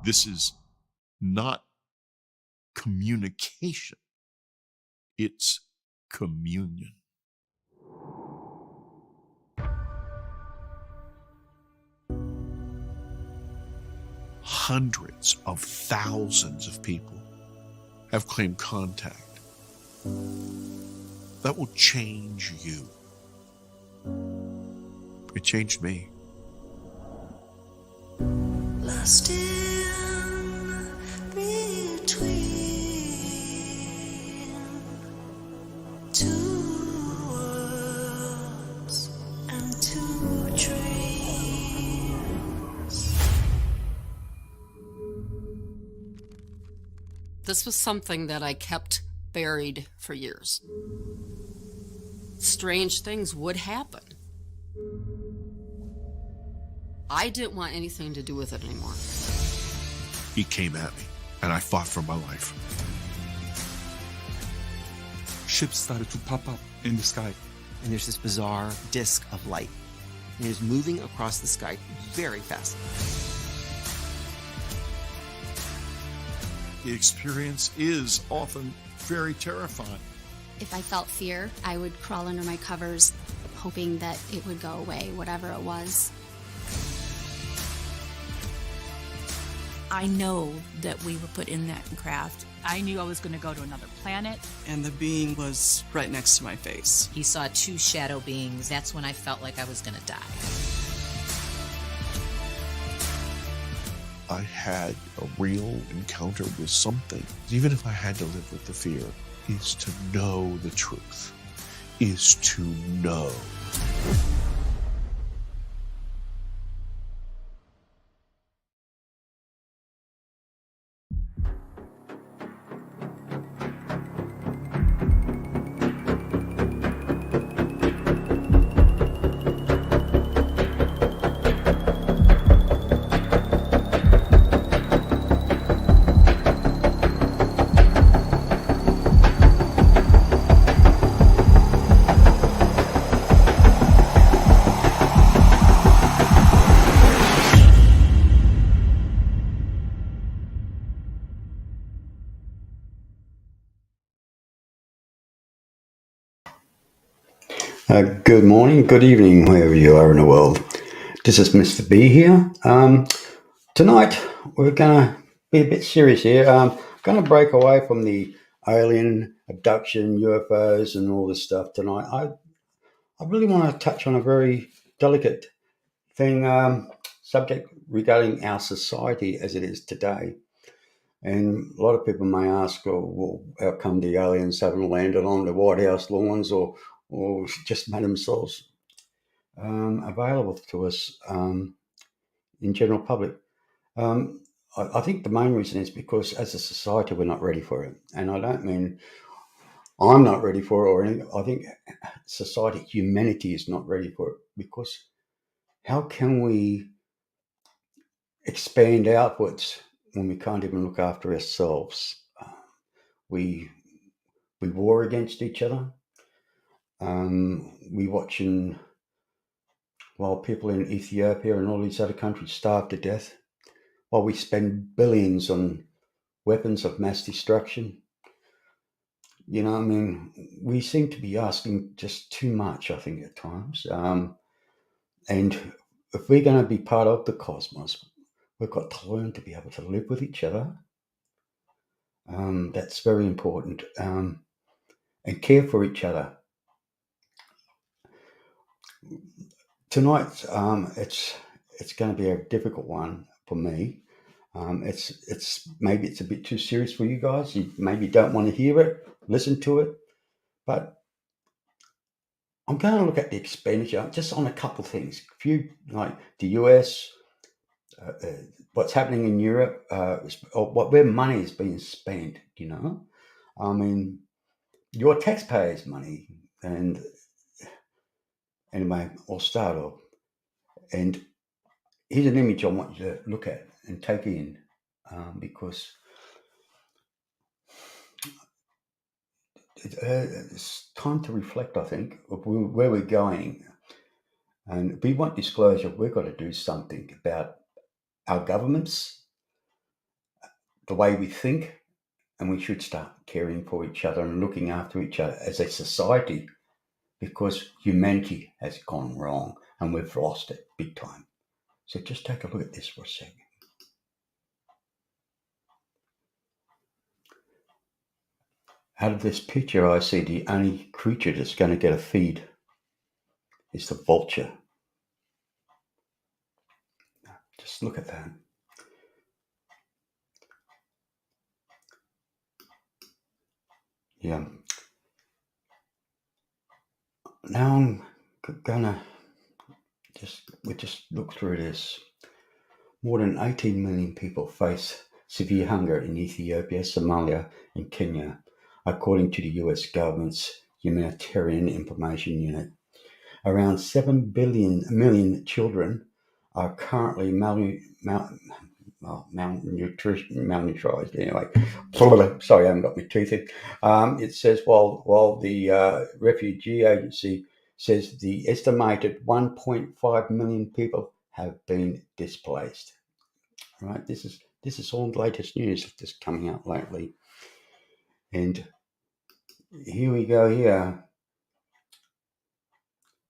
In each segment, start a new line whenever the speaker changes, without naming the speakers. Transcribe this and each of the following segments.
This is not communication, it's communion. Hundreds of thousands of people have claimed contact. That will change you. It changed me.
Lost in between two worlds and two dreams.
This was something that I kept buried for years. Strange things would happen. I didn't want anything to do with it anymore.
He came at me, and I fought for my life.
Ships started to pop up in the sky.
And there's this bizarre disk of light. And it is moving across the sky very fast.
The experience is often very terrifying.
If I felt fear, I would crawl under my covers, hoping that it would go away, whatever it was.
I know that we were put in that craft. I knew I was going to go to another planet.
And the being was right next to my face.
He saw two shadow beings. That's when I felt like I was going to die.
I had a real encounter with something. Even if I had to live with the fear, is to know the truth, is to know.
Good morning, good evening, wherever you are in the world. This is Mr. B here. Tonight, we're going to be a bit serious here. Going to break away from the alien abduction, UFOs, and all this stuff tonight. I really want to touch on a very delicate thing, subject regarding our society as it is today. And a lot of people may ask, well, how come the aliens haven't landed on the White House lawns or just made themselves available to us in general public? I think the main reason is because as a society we're not ready for it. And I don't mean I'm not ready for it or anything. I think society, humanity is not ready for it, because how can we expand outwards when we can't even look after ourselves? We war against each other. We watching while people in Ethiopia and all these other countries starve to death, while we spend billions on weapons of mass destruction. You know, I mean, we seem to be asking just too much, I think, at times. And if we're going to be part of the cosmos, we've got to learn to be able to live with each other. That's very important. And care for each other. Tonight, it's going to be a difficult one for me. It's maybe it's a bit too serious for you guys. You maybe don't want to hear it, listen to it, but I'm going to look at the expenditure just on a couple of things. A few, like the US, what's happening in Europe, or where money is being spent. You know, I mean, your taxpayers' money. And anyway, I'll start off. And here's an image I want you to look at and take in, because it's time to reflect, I think, of where we're going. And if we want disclosure, we've got to do something about our governments, the way we think, and we should start caring for each other and looking after each other as a society, because humanity has gone wrong and we've lost it big time. So just take a look at this for a second. Out of this picture, I see the only creature that's going to get a feed is the vulture. Just look at that. Yeah. Now I'm gonna just look through this. More than 18 million people face severe hunger in Ethiopia, Somalia, and Kenya, according to the US government's Humanitarian Information Unit. Around 7 million children are currently malnutrized. Anyway, sorry, I haven't got my teeth in. It says while the refugee agency says the estimated 1.5 million people have been displaced. Right, this is all the latest news that's coming out lately, and here we go. Here,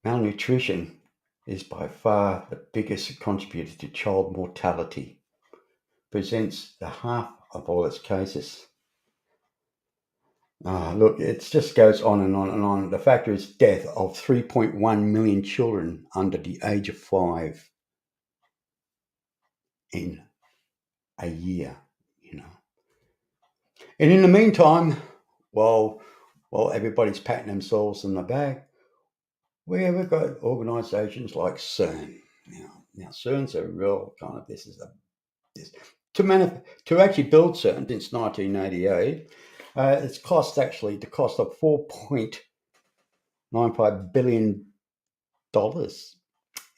malnutrition is by far the biggest contributor to child mortality. Presents the half of all its cases. Look, it just goes on and on and on. The factor is death of 3.1 million children under the age of 5 in a year, you know. And in the meantime, while everybody's patting themselves on the back, we've got organisations like CERN. Now CERN's a real kind of to actually build CERN since 1988. It's cost of $4.95 billion,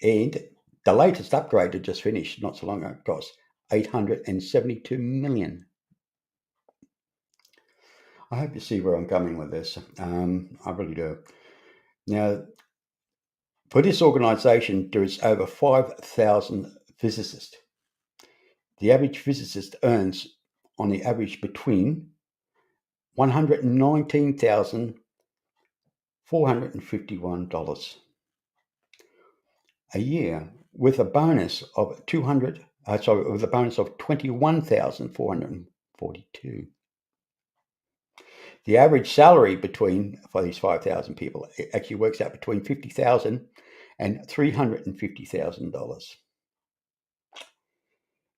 and the latest upgrade that just finished not so long ago cost $872 million. I hope you see where I'm coming with this. I really do. Now, for this organisation, there is over 5,000 physicists. The average physicist earns, on the average, between $119,451 a year, with a bonus of $21,442. The average salary for these 5,000 people, it actually works out between $50,000 and $350,000.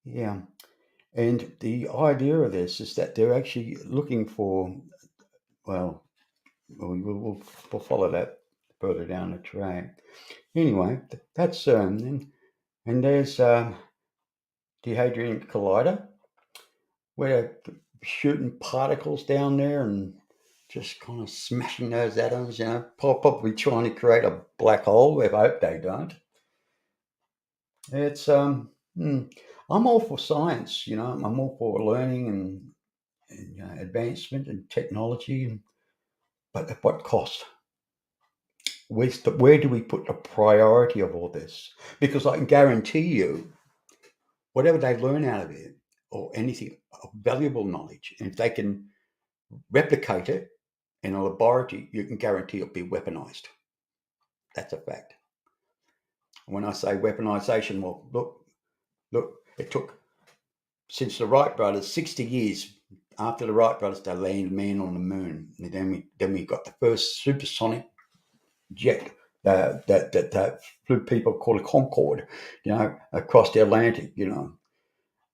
Yeah, and the idea of this is that they're actually looking for, well, we'll follow that further down the track. Anyway, that's and there's the Hadron Collider, where they're shooting particles down there and just kind of smashing those atoms, probably trying to create a black hole. We hope they don't. It's I'm all for science, I'm all for learning and advancement and technology, but at what cost? Where do we put the priority of all this? Because I can guarantee you, whatever they learn out of it, or anything of valuable knowledge, and if they can replicate it in a laboratory, you can guarantee it'll be weaponized. That's a fact. When I say weaponization, well, look, it took, since the Wright brothers, 60 years after the Wright brothers, they landed man on the moon. And then we got the first supersonic jet that flew people called a Concorde, across the Atlantic, And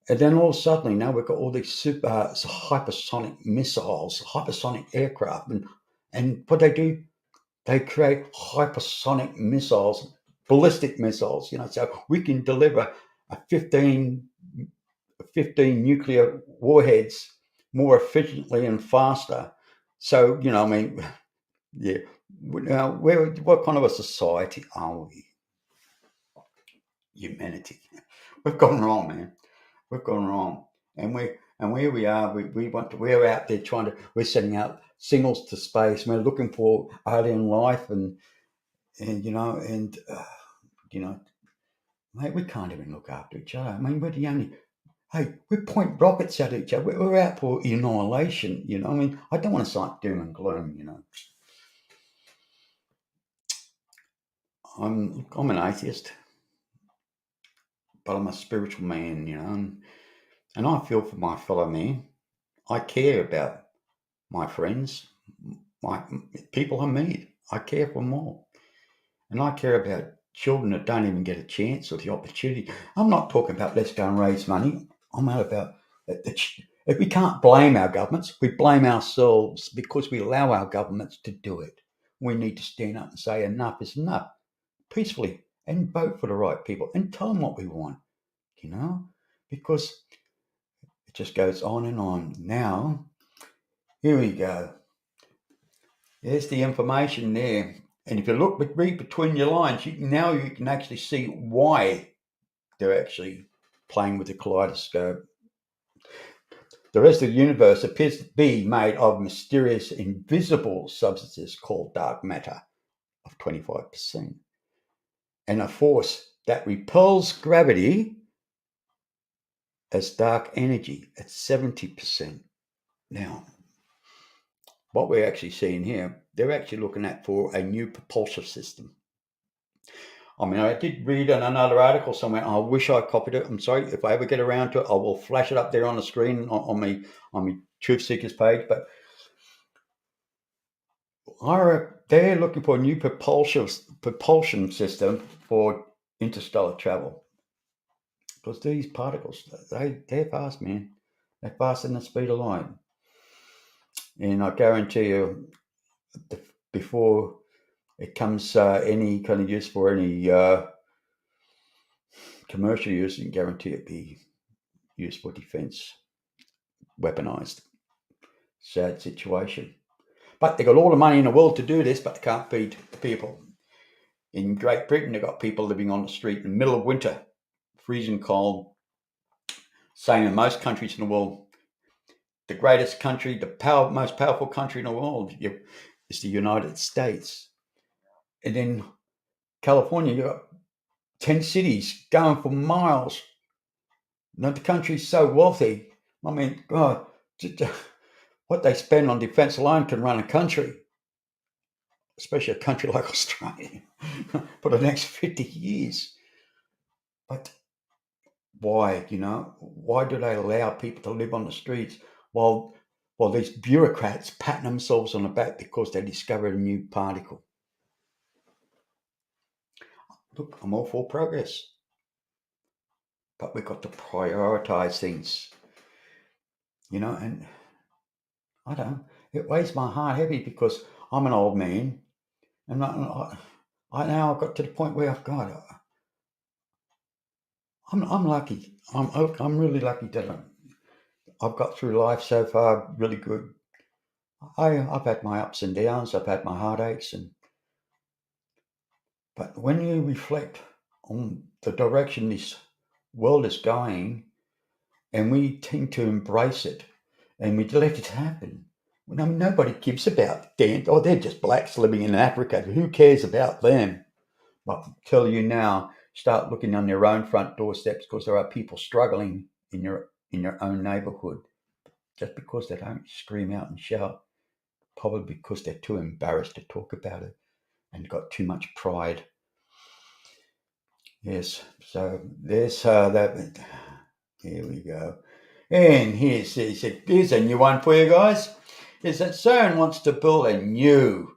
then all of a sudden, now we've got all these super hypersonic missiles, hypersonic aircraft, and what they do, they create hypersonic missiles, ballistic missiles, so we can deliver 15 nuclear warheads more efficiently and faster. So, yeah. Now, what kind of a society are we? Humanity. We've gone wrong, man. We've gone wrong, and where we are, we're out there we're sending out signals to space. We're looking for alien life, and mate, we can't even look after each other. I mean, we're the only Hey, we point rockets at each other. We're out for annihilation, you know. I mean, I don't want to cite doom and gloom, you know. I'm an atheist, but I'm a spiritual man, you know, and I feel for my fellow man. I care about my friends, my people I meet. I care for them all, and I care about children that don't even get a chance or the opportunity. I'm not talking about let's go and raise money. I'm out about if we can't blame our governments, we blame ourselves because we allow our governments to do it. We need to stand up and say enough is enough, peacefully, and vote for the right people and tell them what we want, you know, because it just goes on and on. Now, here we go. There's the information there. And if you read between your lines, you can actually see why they're actually playing with the kaleidoscope. The rest of the universe appears to be made of mysterious, invisible substances called dark matter of 25%, and a force that repels gravity as dark energy at 70%. Now, what we're actually seeing here, they're actually looking at for a new propulsion system. I mean, I did read in another article somewhere. I wish I copied it. I'm sorry. If I ever get around to it, I will flash it up there on the screen on my Truth Seekers page. But they're looking for a new propulsion system for interstellar travel. Because these particles, they're fast, man. They're faster than the speed of light. And I guarantee you, before it comes any kind of use for any commercial use, you can guarantee it be used for defense, weaponized. Sad situation. But they got all the money in the world to do this, but they can't feed the people. In Great Britain, they got people living on the street in the middle of winter, freezing cold. Same in most countries in the world. The greatest country, most powerful country in the world is the United States. And in California, you've got 10 cities going for miles. Now, the country's so wealthy. I mean, God, what they spend on defense alone can run a country, especially a country like Australia, for the next 50 years. But why, you know, why do they allow people to live on the streets while these bureaucrats patting themselves on the back because they discovered a new particle? Look, I'm all for progress, but we've got to prioritize things, you know, and I don't know, it weighs my heart heavy because I'm an old man, and I now got to the point where I've got, I'm lucky. I'm really lucky that I've got through life so far really good. I've had my ups and downs. I've had my heartaches, but when you reflect on the direction this world is going, and we tend to embrace it, and we let it happen. I mean, nobody gives about them. Oh, they're just blacks living in Africa. Who cares about them? But I'll tell you now, start looking on your own front doorsteps, because there are people struggling in your own neighborhood, just because they don't scream out and shout, probably because they're too embarrassed to talk about it and got too much pride. Yes, so there's that. Here we go. And here's a new one for you guys. Is that CERN wants to build a new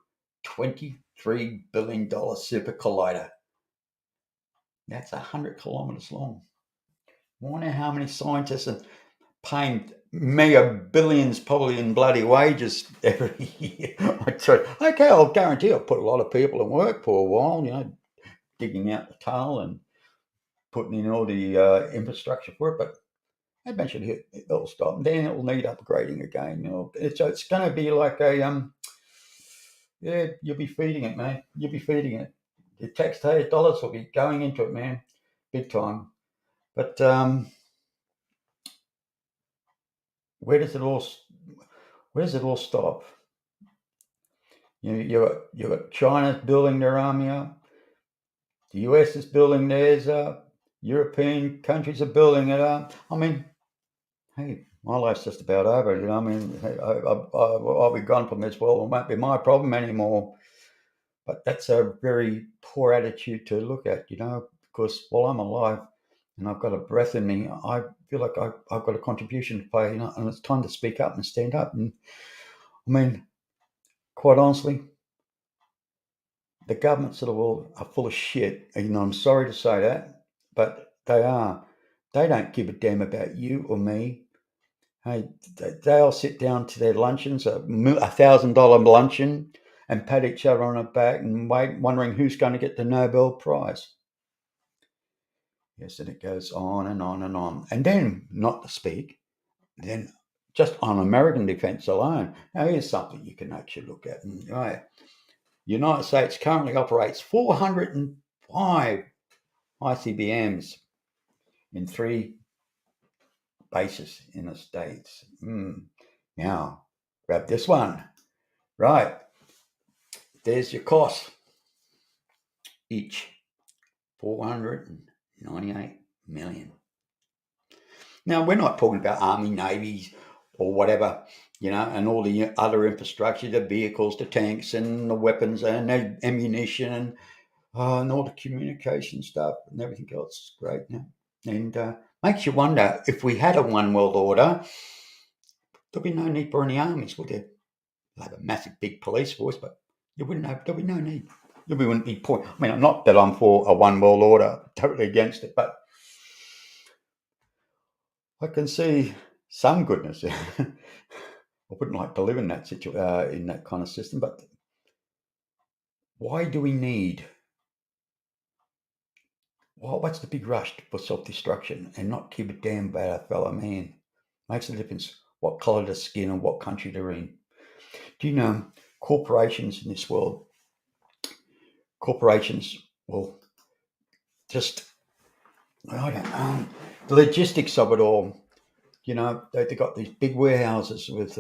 $23 billion super collider. That's 100 kilometers long. I wonder how many scientists are paying mega billions, probably in bloody wages every year. Okay, I'll guarantee I'll put a lot of people in work for a while, you know, digging out the tunnel and putting in all the infrastructure for it, but eventually it'll stop, and then it'll need upgrading again. You know, it's going to be like a you'll be feeding it, man. You'll be feeding it. The taxpayer dollars will be going into it, man, big time. But where does it all stop? You know, you got China building their army up. The US is building theirs up. European countries are building it up. I mean, hey, my life's just about over. You know, I mean, hey, I'll be gone from this world. It won't be my problem anymore. But that's a very poor attitude to look at, you know, because while I'm alive and I've got a breath in me, I feel like I've got a contribution to play, you know, and it's time to speak up and stand up. And I mean, quite honestly, the governments of the world are full of shit. And, you know, I'm sorry to say that, but they are. They don't give a damn about you or me. Hey, they'll sit down to their luncheons, $1,000 luncheon, and pat each other on the back and wait, wondering who's going to get the Nobel Prize. Yes, and it goes on and on and on. And then, not to speak, then just on American defense alone, now here's something you can actually look at. And, right, United States currently operates 405 ICBMs in 3 bases in the States. Now, grab this one. Right, there's your cost. Each 498 million. Now, we're not talking about army, navies, or whatever, you know, and all the other infrastructure, the vehicles, the tanks, and the weapons, and the ammunition, and all the communication stuff, and everything else is great now. And makes you wonder, if we had a one world order, there'd be no need for any armies, would there? They'll have a massive big police force, but there'd be no need. There wouldn't be point. I mean, not that I'm for a one world order, totally against it, but I can see some goodness. I wouldn't like to live in that in that kind of system, but why do we need? Well, what's the big rush for self-destruction and not give a damn about a fellow man? Makes a difference what colour the skin and what country they're in. Do you know corporations in this world? Corporations will just, I don't know, the logistics of it all. You know, they've got these big warehouses with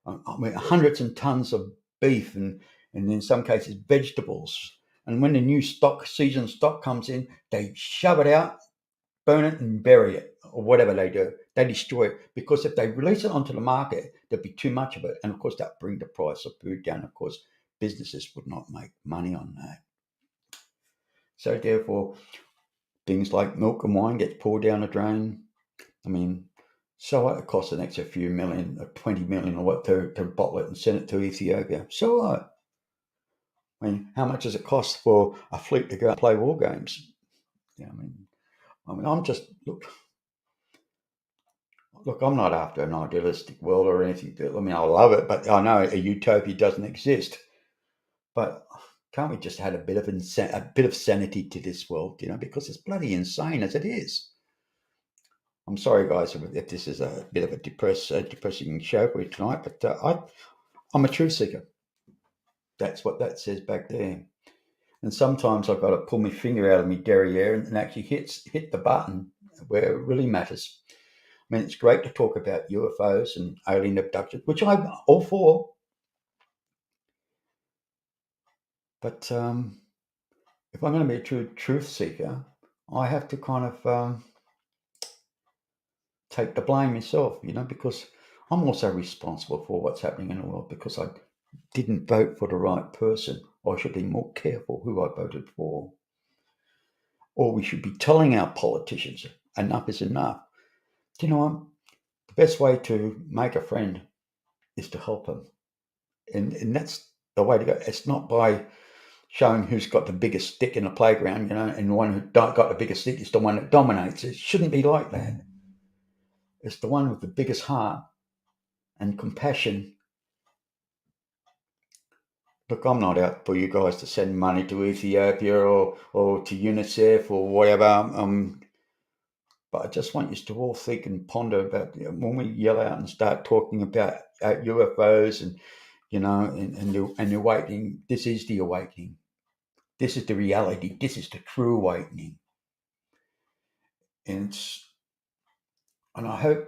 hundreds of tons of beef and in some cases vegetables. And when the new season stock comes in, they shove it out, burn it and bury it, or whatever they do. They destroy it, because if they release it onto the market, there'd be too much of it. And of course, that'd bring the price of food down. Of course, businesses would not make money on that. So therefore, things like milk and wine get poured down the drain. I mean, so what? It costs an extra few million, or 20 million, or what, to bottle it and send it to Ethiopia. So what? I mean, how much does it cost for a fleet to go and play war games? Yeah, I mean, I'm just look. I'm not after an idealistic world or anything. I mean, I love it, but I know a utopia doesn't exist. But can't we just add a bit of sanity to this world? You know, because it's bloody insane as it is. I'm sorry, guys, if this is a bit of a depressing show for you tonight, but I'm a truth seeker. That's what that says back there. And sometimes I've got to pull my finger out of my derriere and actually hit the button where it really matters. I mean, it's great to talk about UFOs and alien abduction, which I'm all for. But if I'm going to be a true truth seeker, I have to kind of take the blame myself, you know, because I'm also responsible for what's happening in the world, because I didn't vote for the right person. Or I should be more careful who I voted for. Or we should be telling our politicians enough is enough. Do you know what? The best way to make a friend is to help them. And that's the way to go. It's not by showing who's got the biggest stick in the playground, you know, and the one who got the biggest stick is the one that dominates. It shouldn't be like that. It's the one with the biggest heart and compassion. Look, I'm not out for you guys to send money to Ethiopia or to UNICEF or whatever. But I just want you to all think and ponder about, you know, when we yell out and start talking about UFOs and, you know, and the awakening. This is the awakening. This is the reality. This is the true awakening. And I hope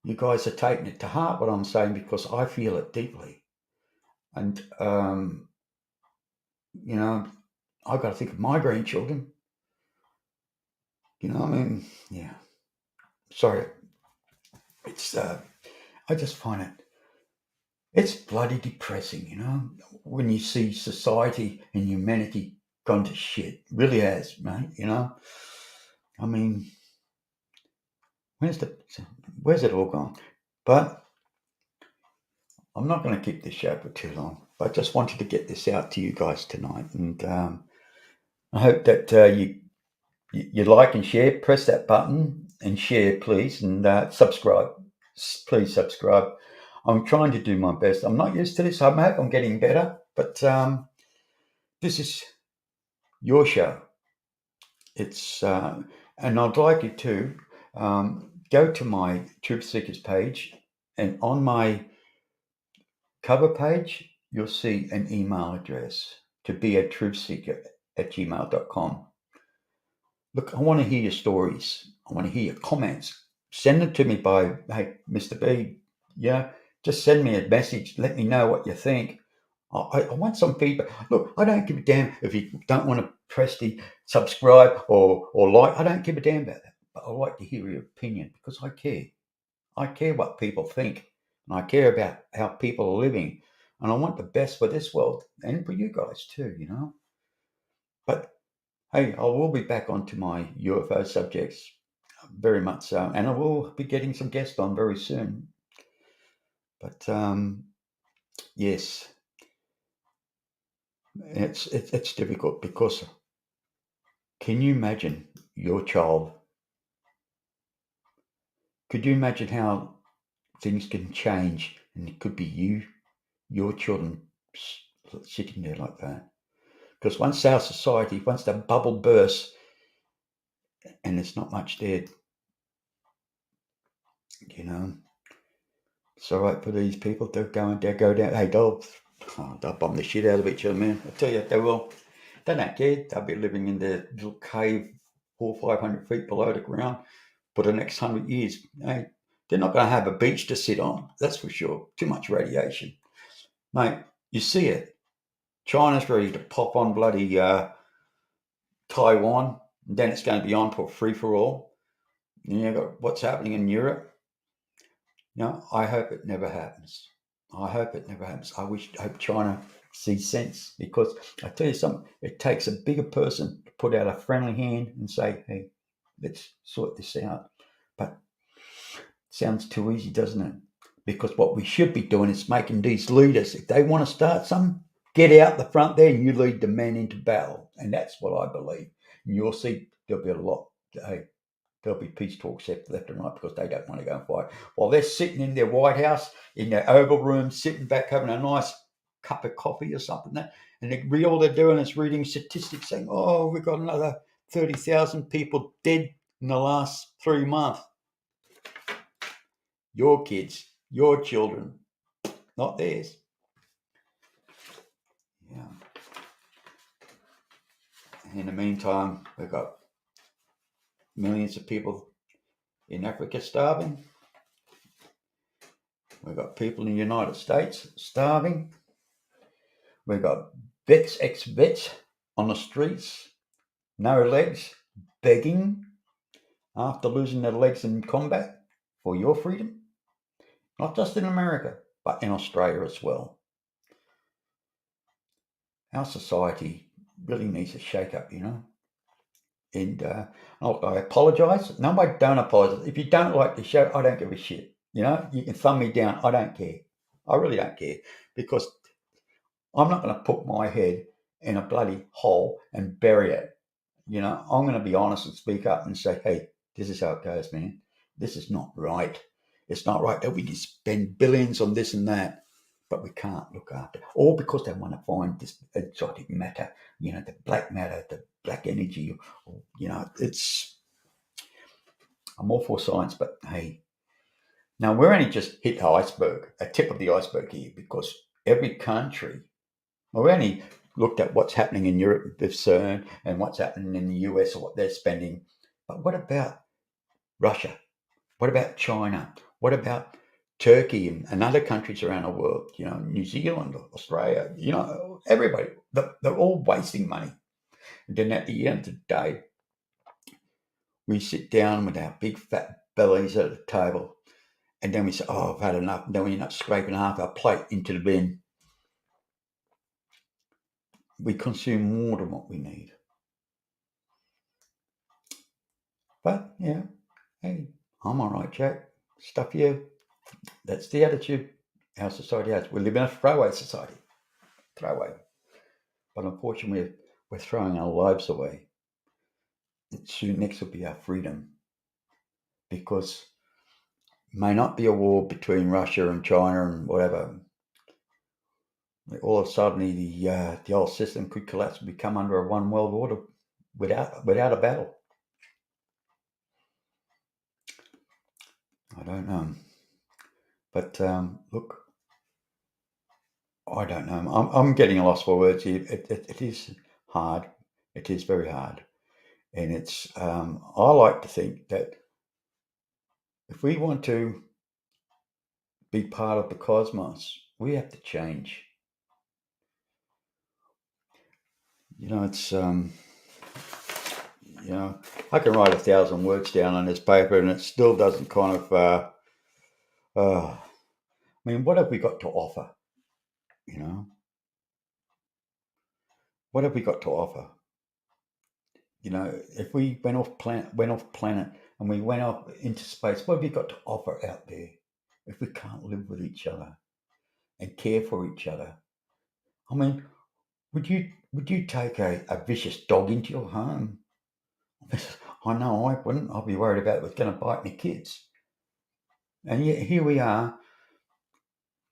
you guys are taking it to heart what I'm saying, because I feel it deeply. And, you know, I've got to think of my grandchildren. You know, I mean, yeah. Sorry. it's I just find it's bloody depressing, you know, when you see society and humanity gone to shit. Really has, mate. You know, I mean, where's it all gone? But I'm not going to keep this show for too long. I just wanted to get this out to you guys tonight, and I hope that you like and share. Press that button and share, please, and subscribe. Please subscribe. I'm trying to do my best. I'm not used to this. I hope I'm getting better, but this is your show. It's and I'd like you to go to my Truth Seekers page, and on my cover page, you'll see an email address to be a truthseeker@gmail.com. Look, I want to hear your stories. I want to hear your comments. Send them to me by, hey, Mr. B, yeah, just send me a message. Let me know what you think. I want some feedback. Look, I don't give a damn if you don't want to press the subscribe or like. I don't give a damn about that. But I like to hear your opinion because I care. I care what people think. And I care about how people are living. And I want the best for this world and for you guys too, you know. But hey, I will be back onto my UFO subjects very much so. And I will be getting some guests on very soon. But yes, it's difficult because can you imagine your child? Could you imagine how things can change and it could be your children sitting there like that? Because once our society, once the bubble bursts and there's not much there, you know, it's all right for these people. They'll go down. Hey, they'll bomb the shit out of each other, man. I tell you, they will. They don't care. They'll be living in their little cave 400 or 500 feet below the ground for the next 100 years. Hey, they're not going to have a beach to sit on. That's for sure. Too much radiation. Mate, you see it. China's ready to pop on bloody Taiwan. And then it's going to be on for free-for-all. And you've got what's happening in Europe. No, I hope it never happens. I hope it never happens. I hope China sees sense, because I tell you something, it takes a bigger person to put out a friendly hand and say, hey, let's sort this out. But it sounds too easy, doesn't it? Because what we should be doing is making these leaders, if they want to start something, get out the front there and you lead the men into battle. And that's what I believe. And you'll see there'll be a lot. Hey, there'll be peace talks left and right because they don't want to go and fight. While they're sitting in their White House, in their Oval Room, sitting back having a nice cup of coffee or something, and all they're doing is reading statistics saying, oh, we've got another 30,000 people dead in the last 3 months. Your kids, your children, not theirs. Yeah. In the meantime, we've got millions of people in Africa starving. We've got people in the United States starving. We've got vets, ex-vets on the streets, no legs, begging after losing their legs in combat for your freedom. Not just in America, but in Australia as well. Our society really needs a shake-up, you know. And I apologise. No, I don't apologise. If you don't like the show, I don't give a shit. You know, you can thumb me down. I don't care. I really don't care, because I'm not going to put my head in a bloody hole and bury it. You know, I'm going to be honest and speak up and say, hey, this is how it goes, man. This is not right. It's not right that we can spend billions on this and that, but we can't look after. All because they want to find this exotic matter, you know, the black matter, the black energy, you know, I'm all for science, but hey, now we're only just hit the iceberg, a tip of the iceberg here, because every country, we only looked at what's happening in Europe with CERN and what's happening in the US or what they're spending. But what about Russia? What about China? What about Turkey and other countries around the world? You know, New Zealand, Australia, you know, everybody. They're all wasting money. And then at the end of the day, we sit down with our big fat bellies at the table And then we say, oh, I've had enough. And then we end up scraping half our plate into the bin. We consume more than what we need. But, yeah, hey, I'm all right, Jack. Stuff you. That's the attitude our society has. We live in a throwaway society. Throwaway. But unfortunately, we're throwing our lives away. And soon next will be our freedom. Because it may not be a war between Russia and China and whatever. All of a sudden, the whole system could collapse and become under a one world order without a battle. I don't know. But look, I don't know. I'm getting a loss for words here. It is hard. It is very hard. And it's, I like to think that if we want to be part of the cosmos, we have to change. It's, I can write 1,000 words down on this paper and it still doesn't kind of, what have we got to offer? What have we got to offer? If we went off planet and we went off into space, what have we got to offer out there if we can't live with each other and care for each other? Would you take a vicious dog into your home? I know I wouldn't. I'd be worried about it was going to bite my kids. And yet here we are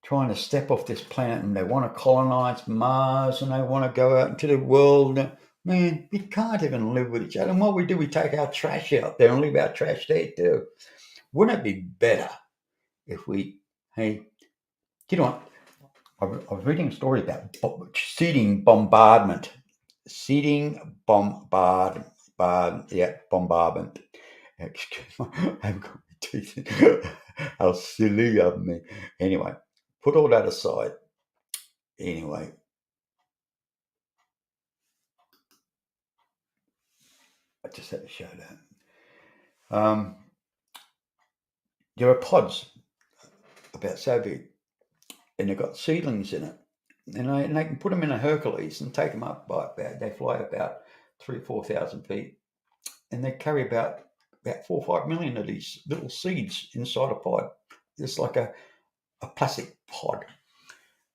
trying to step off this planet and they want to colonize Mars and they want to go out into the world. Man, we can't even live with each other. And what we do, we take our trash out there and leave our trash there too. Wouldn't it be better if we, hey, you know what? I was reading a story about seeding bombardment. Seeding bombardment. Excuse me, I've got my teeth in. How silly of me. Anyway, put all that aside. Anyway. I just had to show that. There are pods about so big, and they've got seedlings in it, and they can put them in a Hercules and take them up by about. They fly about 3,000 or 4,000 feet, and they carry about 4 or 5 million of these little seeds inside a pod. It's like a plastic pod,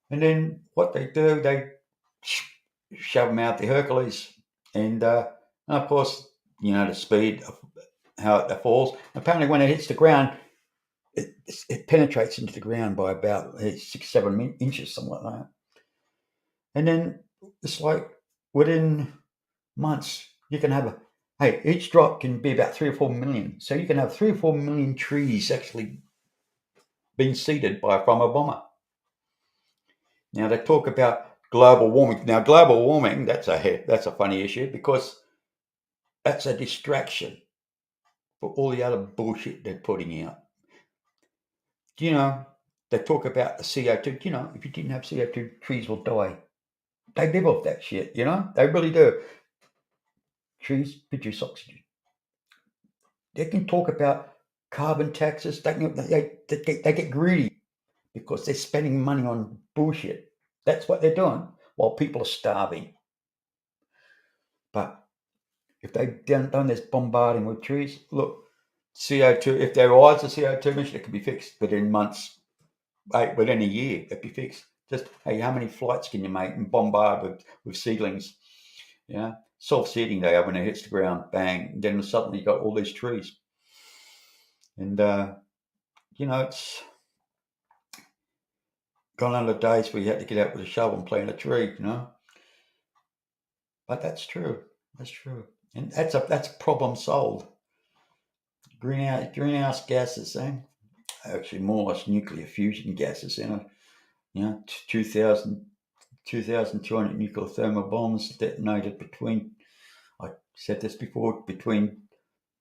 and then what they do, they shove them out the Hercules, and of course, the speed of how it falls. Apparently, when it hits the ground, it penetrates into the ground by about 6-7 inches, something like that. And then it's like within months, you can have each drop can be about 3 or 4 million. So you can have 3 or 4 million trees actually being seeded from a bomber. Now they talk about global warming. Now global warming, that's a funny issue because that's a distraction for all the other bullshit they're putting out. They talk about the CO2. If you didn't have CO2, trees will die. They live off that shit, They really do. Trees produce oxygen. They can talk about carbon taxes. They get greedy because they're spending money on bullshit. That's what they're doing while people are starving. But if they've done this bombarding with trees, look, CO2, if there was a CO2 emission, it could be fixed within months, within a year, it'd be fixed. Just, how many flights can you make and bombard with seedlings? Self-seeding they have when it hits the ground, bang, and then suddenly you got all these trees. And, it's gone on the days where you had to get out with a shovel and plant a tree, But that's true. That's true. And that's a problem solved. Greenhouse gases, actually more or less nuclear fusion gases, 2,200 nuclear thermal bombs detonated I said this before, between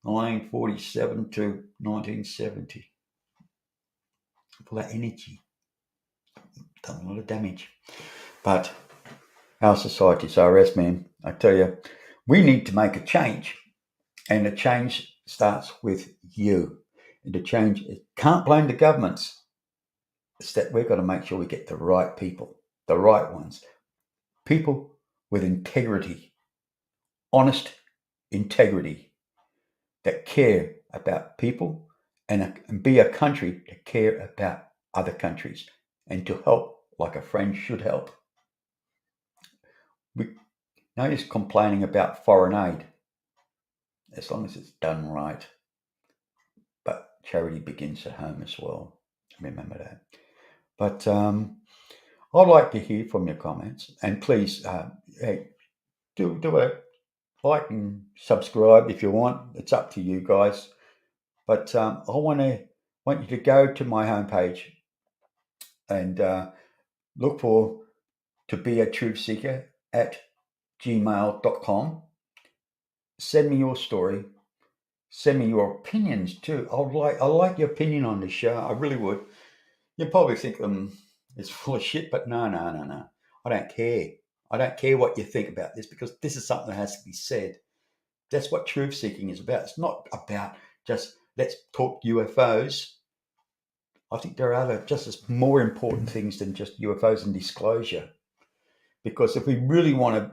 1947 to 1970. For that energy, done a lot of damage. But our society's RS, man, I tell you, we need to make a change. And the change starts with you. and to change. It can't blame the governments. It's that we've got to make sure we get the right people, the right ones, people with integrity, honest integrity, that care about people and be a country that care about other countries and to help like a friend should help. We no use complaining about foreign aid as long as it's done right. But charity begins at home as well. Remember that. But I'd like to hear from your comments, and please hey, do a like and subscribe if you want. It's up to you guys. But I want you to go to my homepage and look for To Be a Truth Seeker at gmail.com. Send me your story. Send me your opinions too. I like your opinion on this show. I really would. You probably think it's full of shit, but no. I don't care. I don't care what you think about this, because this is something that has to be said. That's what truth seeking is about. It's not about just let's talk UFOs. I think there are other just as more important things than just UFOs and disclosure. Because if we really want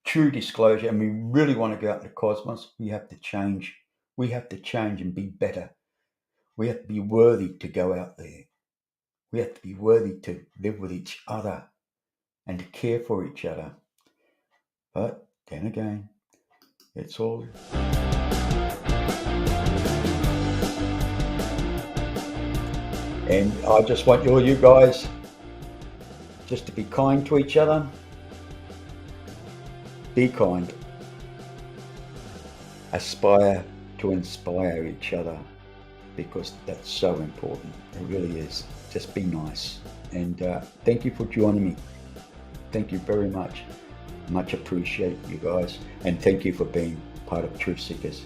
true disclosure and we really want to go out in the cosmos, we have to change. We have to change and be better. We have to be worthy to go out there. We have to be worthy to live with each other and to care for each other. But then again, it's all... And I just want all you guys just to be kind to each other. Be kind. Aspire to inspire each other, because that's so important. It really is. Just be nice. And thank you for joining me. Thank you very much. Much appreciate you guys. And thank you for being part of Truth Seekers.